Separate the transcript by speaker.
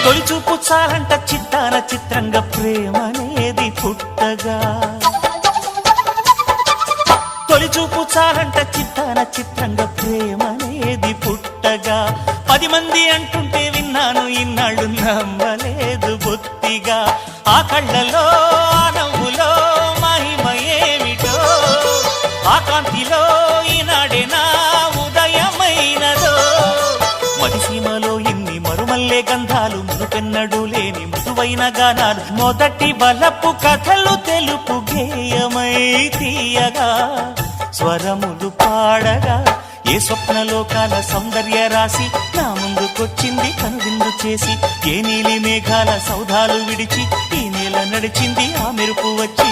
Speaker 1: తొలి చూపు చాలంట చిత్తాన చిత్రంగా ప్రేమనేది పుట్టగా, తొలి చూపు చాలంట చిత్తాన చిత్రంగా ప్రేమనేది పుట్టగా, 10 మంది అంటుంటే విన్నాను ఇన్నాళ్ళు నమ్మలేదు బొత్తిగా. ఆ కళ్ళలో ఆ నవ్వులో మహిమ ఏమిటో, ఆ కాంతిలో ఈనాడే నా ఉదయమైనదో. మదిసీమలో ఇన్ని మరుమల్లే గంధాలు, మునుపెన్నడు లేని మృదువైన గానాలు, మొదటి బలపు కథలు తెలుపు గేయమై తీయగా, స్వరములు పాడగా ఏ స్వప్నలోకాల సౌందర్య రాశి నా ముందుకొచ్చింది కనువిందు చేసి. ఏ నీలి మేఘాల సౌధాలు విడిచి ఈ నేల నడిచింది ఆ మెరుపు వచ్చి.